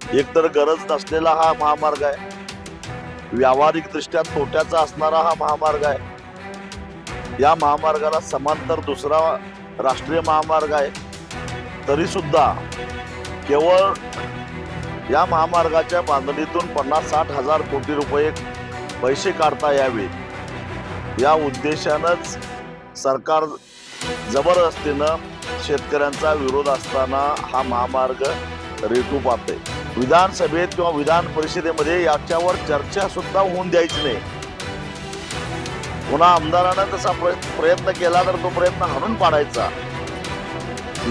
एकतर गरज नसलेला हा महामार्ग आहे, व्यावहारिक दृष्ट्या तोट्याचा असणारा हा महामार्ग आहे। या महामार्गाला समांतर दुसरा राष्ट्रीय महामार्ग आहे, तरी सुद्धा केवळ या महामार्गाच्या बांधणीतून 50-60 हजार कोटी रुपये पैसे काढता यावे या उद्देशानंच सरकार जबरदस्तीनं शेतकऱ्यांचा विरोध असताना हा महामार्ग रेटू पाहते। विधानसभेत किंवा विधान परिषदेमध्ये याच्यावर चर्चा सुद्धा होऊन द्यायची नाही। पुन्हा आमदारानं तसा प्रयत्न केला तर तो प्रयत्न हाणून पाडायचा,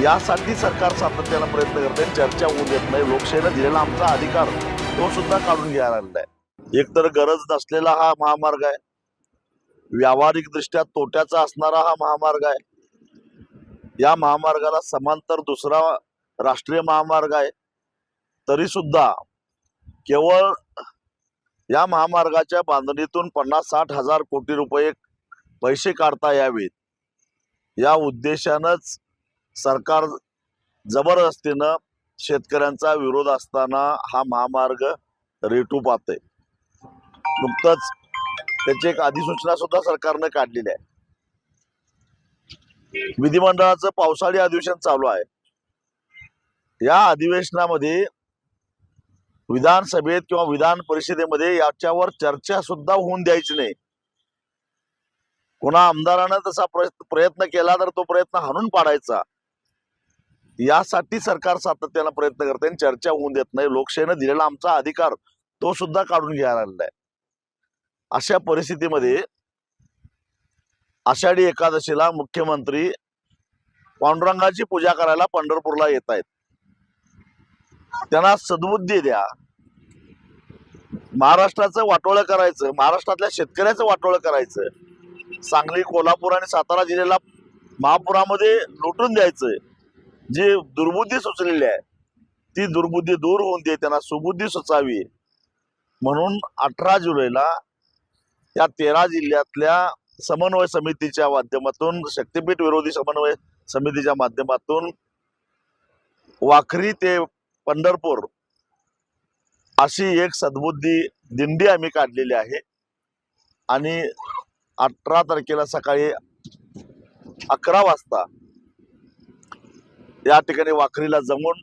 यासाठी सरकार सातत्यानं प्रयत्न करते, चर्चा होऊ देत नाही। लोकशाहीने दिलेला आमचा अधिकार तो सुद्धा काढून घ्यायला लागलाय। एकतर गरज नसलेला हा महामार्ग आहे, व्यावहारिक दृष्ट्या तोट्याचा असणारा हा महामार्ग आहे। या महामार्गाला समांतर दुसरा राष्ट्रीय महामार्ग आहे, तरी सुद्धा केवळ या महामार्गाच्या बांधणीतून 50-60 हजार कोटी रुपये पैसे काढता यावेत या उद्देशानंच सरकार जबरदस्तीनं शेतकऱ्यांचा विरोध असताना हा महामार्ग रेटू पाहते। नुकतंच त्याची एक अधिसूचना सुद्धा सरकारने काढलेली आहे। विधिमंडळाचं पावसाळी अधिवेशन चालू आहे। या अधिवेशनामध्ये विधानसभेत किंवा विधान परिषदेमध्ये याच्यावर चर्चा सुद्धा होऊन द्यायची नाही। कोणा आमदारानं तसा प्रयत्न केला तर तो प्रयत्न हाणून पाडायचा, यासाठी सरकार सातत्यानं प्रयत्न करते, चर्चा होऊन देत नाही। लोकशाहीने दिलेला आमचा अधिकार तो सुद्धा काढून घ्यायला लागलाय। अशा परिस्थितीमध्ये आषाढी एकादशीला मुख्यमंत्री पांडुरंगाची पूजा करायला पंढरपूरला येत आहेत। त्यांना सद्बुद्धी द्या। महाराष्ट्राचं वाटोळं करायचं, महाराष्ट्रातल्या शेतकऱ्याचं वाटोळं करायचं, सांगली, कोल्हापूर आणि सातारा जिल्ह्याला महापुरामध्ये लुटून द्यायचं, जी दुर्बुद्धी सुचलेली आहे ती दुर्बुद्धी दूर होऊन दे, त्यांना सुबुद्धी सुचावी म्हणून 18 जुलैला या 13 जिल्ह्यातल्या समन्वय समितीच्या माध्यमातून, शक्तीपीठ विरोधी समन्वय समितीच्या माध्यमातून वाखरी ते पंढरपूर अशी एक सद्बुद्धी दिंडी आम्ही काढलेली आहे आणि 18 तारखेला सकाळी 11 वाजता या ठिकाणी वाखरीला जमून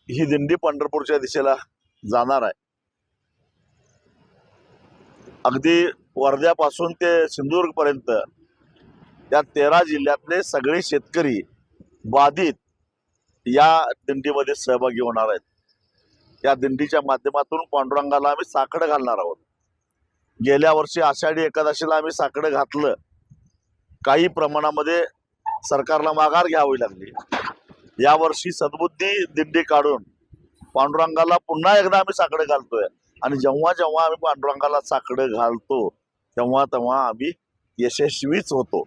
ही दिंडी पंढरपूरच्या दिशेला जाणार आहे। अगदी वर्ध्यापासून ते सिंधुदुर्ग पर्यंत या 13 जिल्ह्यातले सगळे शेतकरी बाधित या दिंडीमध्ये सहभागी होणार आहेत। या दिंडीच्या माध्यमातून पांडुरंगाला आम्ही साकडं घालणार आहोत। गेल्या वर्षी आषाढी एकादशीला आम्ही साकडं घातलं, काही प्रमाणामध्ये सरकारला माघार घ्यावी लागली। यावर्षी सद्बुद्धी दिंडी काढून पांडुरंगाला पुन्हा एकदा आम्ही साकडं घालतोय आणि जेव्हा जेव्हा आम्ही पांडुरंगाला साकडं घालतो तेव्हा तेव्हा आम्ही यशस्वीच होतो।